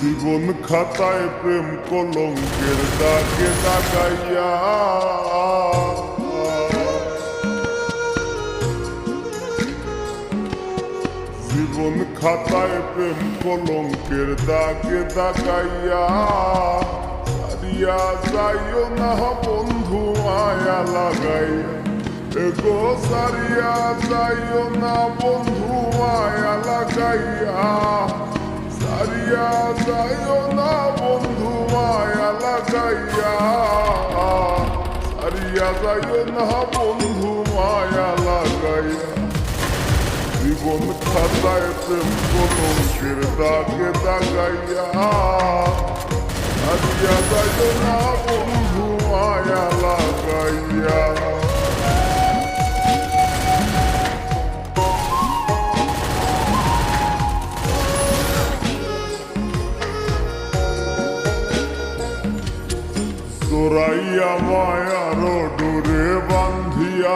জীবন খাতায় প্রেম কলঙ্কের দাগে দাগাইয়া জীবন খাতায় প্রেম কলঙ্কের দাগে দাগাইয়া সারিয়া যাইও না বন্ধু মায়া লাগাইয়া এগো সারিয়া যাইও না বন্ধু মায়া লাগাইয়া সারিয়া যাইও না বন্ধু মায়া লাগাইয়া সারিয়া যাইও না বন্ধু মায়া লাগাইয়া জীবন খাতায় প্রেম কলঙ্কের দাগে দাগাইয়া সারিয়া যাইও না বন্ধু মায়া লাগাইয়া তোরাইয়া মায়ার ডোরে বান্ধিয়া